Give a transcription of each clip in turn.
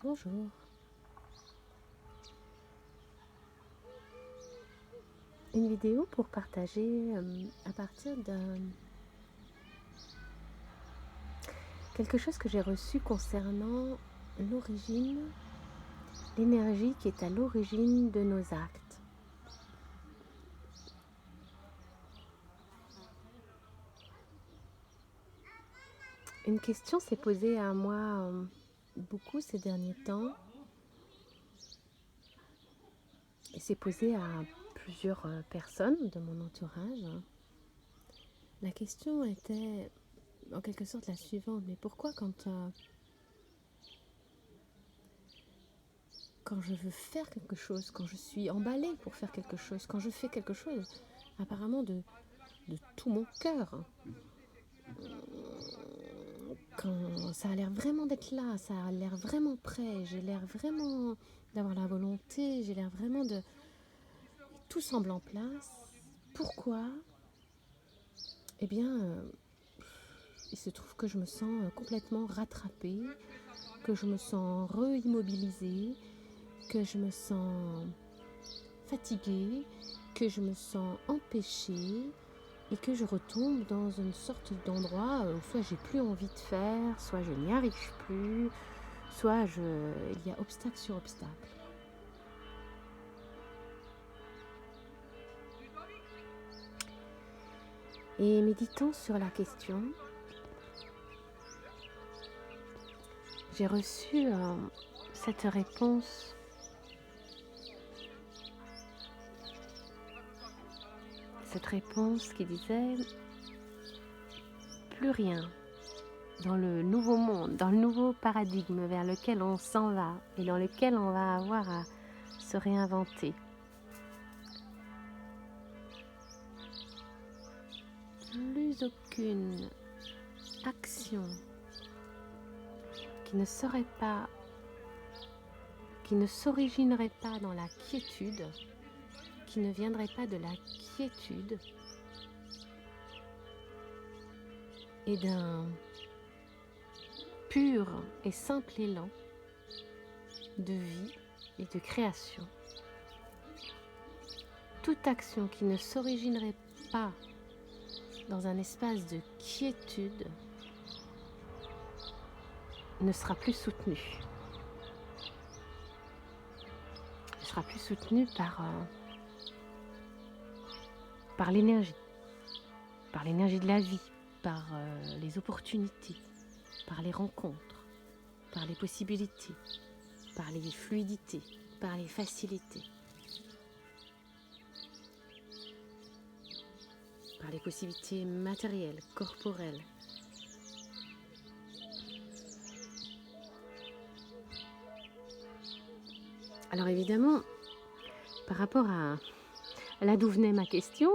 Bonjour. Une vidéo pour partager à partir de quelque chose que j'ai reçu concernant l'origine, l'énergie qui est à l'origine de nos actes. Une question s'est posée à moi beaucoup ces derniers temps et s'est posée à plusieurs personnes de mon entourage. La question était en quelque sorte la suivante: mais pourquoi quand je veux faire quelque chose, quand je suis emballée pour faire quelque chose, quand je fais quelque chose, apparemment de tout mon cœur, quand ça a l'air vraiment d'être là, ça a l'air vraiment prêt, j'ai l'air vraiment d'avoir la volonté, j'ai l'air vraiment de... Tout semble en place. Pourquoi? Eh bien, il se trouve que je me sens complètement rattrapée, que je me sens re-immobilisée, que je me sens fatiguée, que je me sens empêchée et que je retombe dans une sorte d'endroit où soit j'ai plus envie de faire, soit je n'y arrive plus, soit il y a obstacle sur obstacle. Et méditant sur la question, j'ai reçu cette réponse. Cette réponse qui disait: plus rien dans le nouveau monde, dans le nouveau paradigme vers lequel on s'en va et dans lequel on va avoir à se réinventer. Plus aucune action qui ne s'originerait pas dans la quiétude, qui ne viendrait pas de la quiétude et d'un pur et simple élan de vie et de création. Toute action qui ne s'originerait pas dans un espace de quiétude ne sera plus soutenue. Ne sera plus soutenue par l'énergie de la vie, par les opportunités, par les rencontres, par les possibilités, par les fluidités, par les facilités, par les possibilités matérielles, corporelles. Alors évidemment, par rapport à là d'où venait ma question,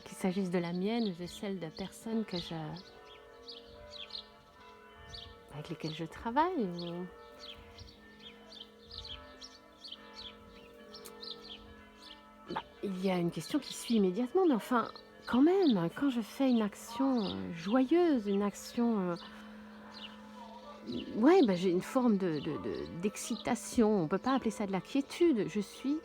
qu'il s'agisse de la mienne ou de celle de personnes avec lesquelles je travaille, il y a une question qui suit immédiatement, mais enfin, quand même, quand je fais une action joyeuse, une action... j'ai une forme d'excitation. On ne peut pas appeler ça de la quiétude. Je suis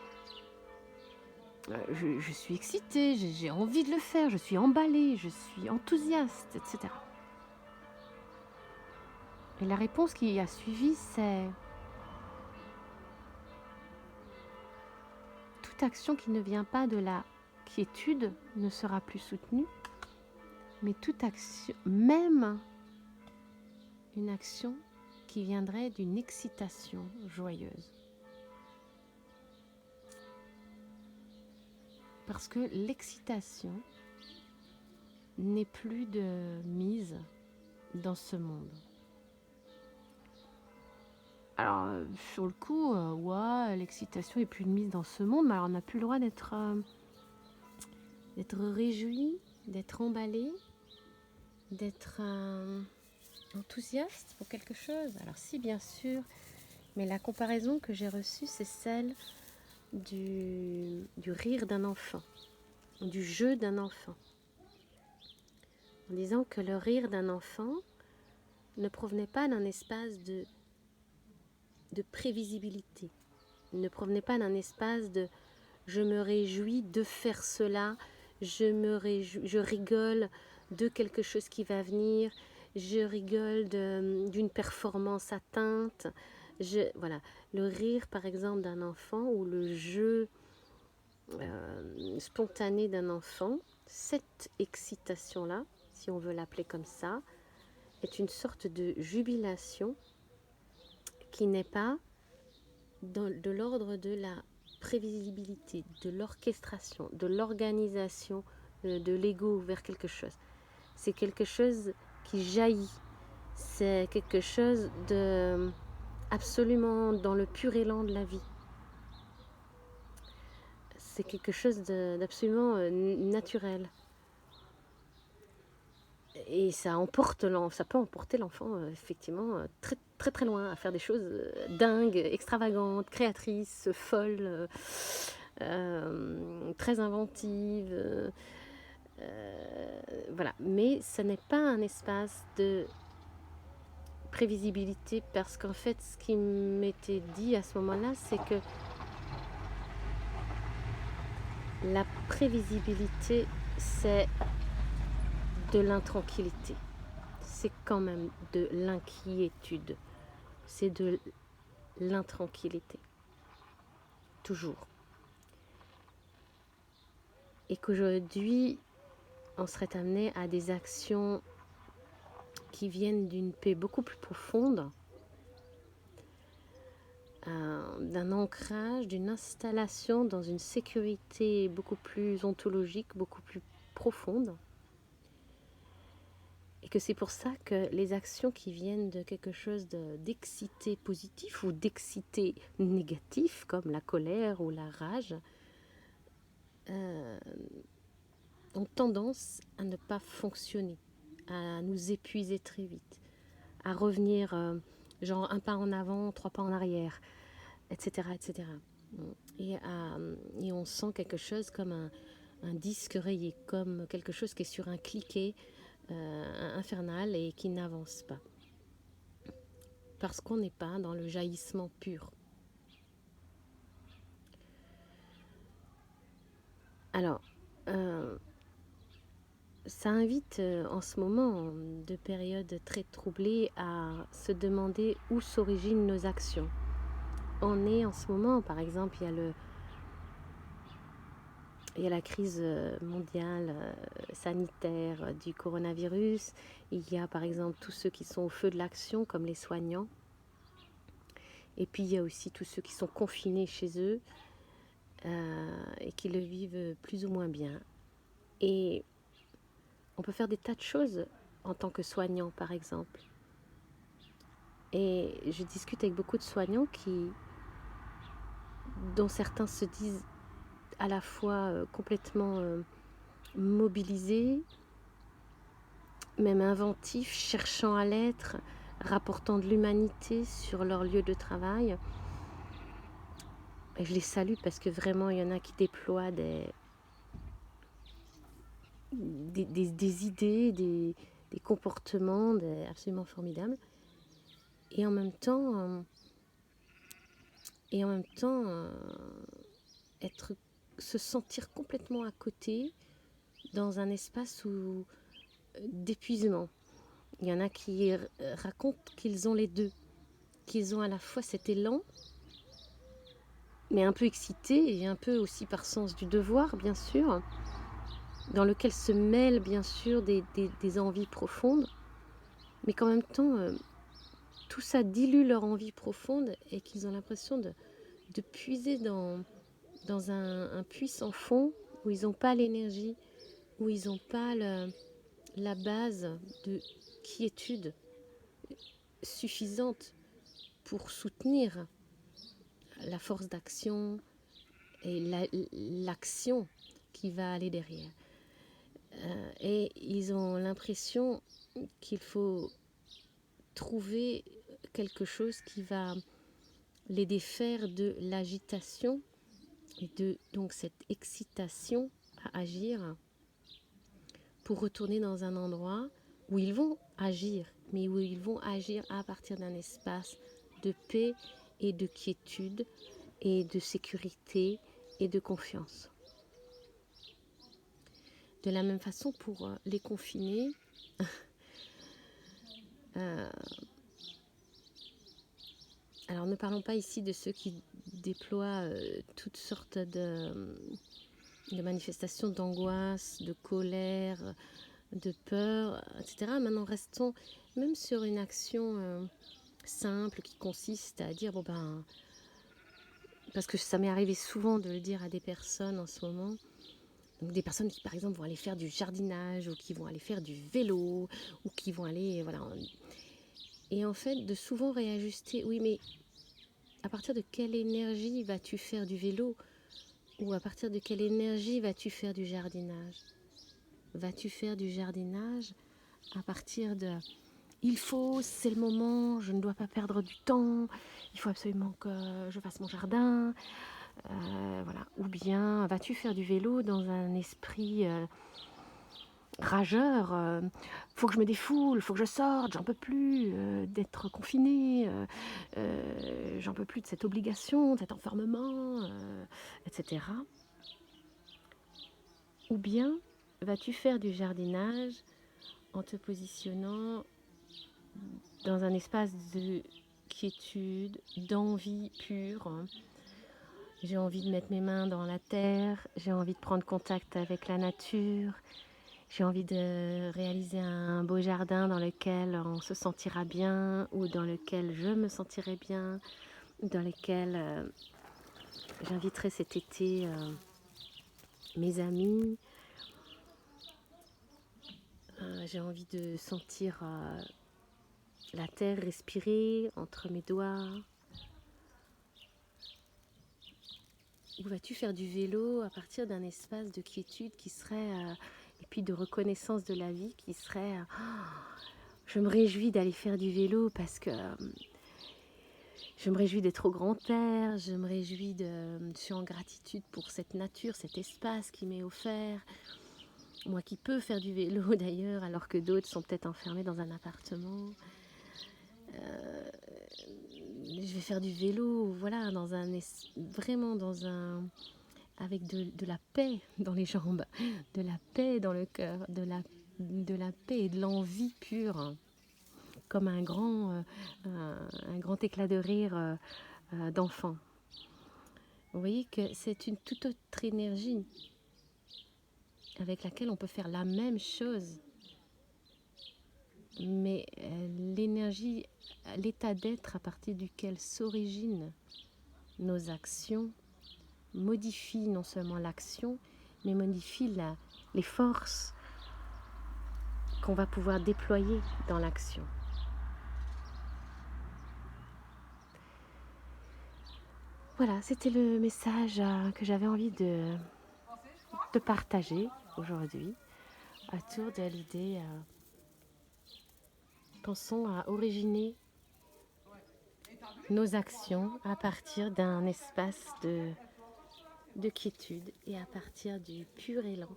excitée, j'ai envie de le faire, je suis emballée, je suis enthousiaste, etc. Et la réponse qui a suivi, c'est: toute action qui ne vient pas de la quiétude ne sera plus soutenue, mais toute action, même une action qui viendrait d'une excitation joyeuse. Parce que l'excitation n'est plus de mise dans ce monde. Alors, sur le coup, l'excitation est plus de mise dans ce monde, mais alors on n'a plus le droit d'être réjoui, d'être emballé, d'être enthousiaste pour quelque chose. Alors si, bien sûr, mais la comparaison que j'ai reçue, c'est celle du rire d'un enfant, du jeu d'un enfant. En disant que le rire d'un enfant ne provenait pas d'un espace de de prévisibilité. Ne provenait pas d'un espace de je me réjouis de faire cela, je rigole de quelque chose qui va venir, je rigole d'une performance atteinte. Voilà. Le rire, par exemple, d'un enfant ou le jeu spontané d'un enfant, cette excitation-là, si on veut l'appeler comme ça, est une sorte de jubilation qui n'est pas de l'ordre de la prévisibilité, de l'orchestration, de l'organisation de l'ego vers quelque chose. C'est quelque chose qui jaillit. C'est quelque chose de absolument dans le pur élan de la vie. C'est quelque chose d'absolument naturel. Et ça peut emporter l'enfant effectivement très très très loin, à faire des choses dingues, extravagantes, créatrices, folles, très inventives. Voilà. Mais ce n'est pas un espace de prévisibilité, parce qu'en fait, ce qui m'était dit à ce moment-là, c'est que la prévisibilité, c'est de l'intranquillité. C'est quand même de l'inquiétude. C'est de l'intranquillité. Toujours. Et qu'aujourd'hui, on serait amené à des actions qui viennent d'une paix beaucoup plus profonde, d'un ancrage, d'une installation dans une sécurité beaucoup plus ontologique, beaucoup plus profonde. Et que c'est pour ça que les actions qui viennent de quelque chose d'excité positif ou d'excité négatif, comme la colère ou la rage, ont tendance à ne pas fonctionner, à nous épuiser très vite, à revenir genre un pas en avant, trois pas en arrière, etc. etc. Et on sent quelque chose comme un disque rayé, comme quelque chose qui est sur un cliquet infernal et qui n'avance pas. Parce qu'on n'est pas dans le jaillissement pur. Alors, ça invite en ce moment de périodes très troublées à se demander où s'originent nos actions. On est en ce moment, par exemple, il y a la crise mondiale sanitaire du coronavirus. Il y a par exemple tous ceux qui sont au feu de l'action, comme les soignants. Et puis il y a aussi tous ceux qui sont confinés chez eux et qui le vivent plus ou moins bien. Et on peut faire des tas de choses en tant que soignant, par exemple. Et je discute avec beaucoup de soignants dont certains se disent à la fois complètement mobilisés, même inventifs, cherchant à l'être, rapportant de l'humanité sur leur lieu de travail. Et je les salue parce que vraiment, il y en a qui déploient des idées, des comportements absolument formidables. Et en même temps, se sentir complètement à côté dans un espace d'épuisement. Il y en a qui racontent qu'ils ont les deux, qu'ils ont à la fois cet élan, mais un peu excité et un peu aussi par sens du devoir, bien sûr, dans lequel se mêlent bien sûr des envies profondes, mais qu'en même temps, tout ça dilue leur envie profonde et qu'ils ont l'impression de puiser dans un puits sans fond où ils n'ont pas l'énergie, où ils n'ont pas la base de quiétude suffisante pour soutenir la force d'action et l'action qui va aller derrière. Et ils ont l'impression qu'il faut trouver quelque chose qui va les défaire de l'agitation et de donc cette excitation à agir pour retourner dans un endroit où ils vont agir, mais où ils vont agir à partir d'un espace de paix et de quiétude et de sécurité et de confiance. De la même façon, pour les confinés, alors ne parlons pas ici de ceux qui déploient toutes sortes de manifestations d'angoisse, de colère, de peur, etc. Maintenant, restons même sur une action simple qui consiste à dire, bon ben, parce que ça m'est arrivé souvent de le dire à des personnes en ce moment, donc des personnes qui par exemple vont aller faire du jardinage ou qui vont aller faire du vélo ou qui vont aller, voilà. Et en fait, de souvent réajuster, oui mais à partir de quelle énergie vas-tu faire du vélo? Ou à partir de quelle énergie vas-tu faire du jardinage? Vas-tu faire du jardinage à partir de il faut, c'est le moment, je ne dois pas perdre du temps, il faut absolument que je fasse mon jardin, voilà. Ou bien vas-tu faire du vélo dans un esprit rageur, faut que je me défoule, faut que je sorte, j'en peux plus d'être confinée, j'en peux plus de cette obligation, de cet enfermement, etc. Ou bien vas-tu faire du jardinage en te positionnant dans un espace de quiétude, d'envie pure. J'ai envie de mettre mes mains dans la terre, j'ai envie de prendre contact avec la nature, j'ai envie de réaliser un beau jardin dans lequel on se sentira bien ou dans lequel je me sentirai bien, dans lequel j'inviterai cet été mes amis. J'ai envie de sentir la terre respirer entre mes doigts. Ou vas-tu faire du vélo à partir d'un espace de quiétude qui serait, et puis de reconnaissance de la vie qui serait, je me réjouis d'aller faire du vélo parce que je me réjouis d'être au grand air, je suis en gratitude pour cette nature, cet espace qui m'est offert. Moi qui peux faire du vélo d'ailleurs, alors que d'autres sont peut-être enfermés dans un appartement. Je vais faire du vélo, voilà, vraiment avec de la paix dans les jambes, de la paix dans le cœur, de la paix et de l'envie pure, comme un grand éclat de rire d'enfant. Vous voyez que c'est une toute autre énergie avec laquelle on peut faire la même chose. Mais l'énergie, l'état d'être à partir duquel s'originent nos actions, modifie non seulement l'action, mais modifie les forces qu'on va pouvoir déployer dans l'action. Voilà, c'était le message que j'avais envie de partager aujourd'hui autour de l'idée pensons à originer nos actions à partir d'un espace de quiétude et à partir du pur élan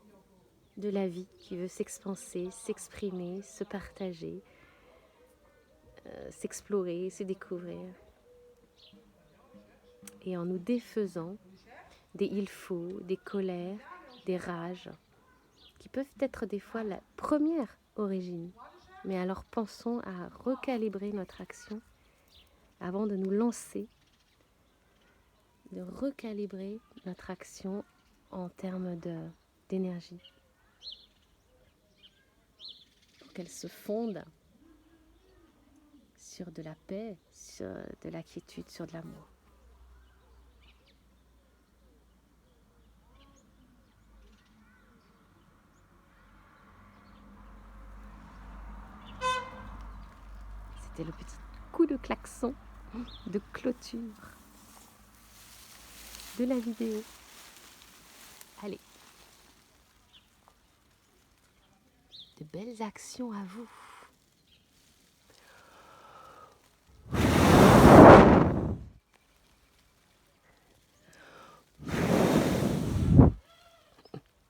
de la vie qui veut s'expanser, s'exprimer, se partager, s'explorer, se découvrir. Et en nous défaisant des il faut, des colères, des rages, qui peuvent être des fois la première origine. Mais alors pensons à recalibrer notre action avant de nous lancer, de recalibrer notre action en termes d'énergie, pour qu'elle se fonde sur de la paix, sur de la quiétude, sur de l'amour. C'était le petit coup de klaxon de clôture de la vidéo. Allez, de belles actions à vous.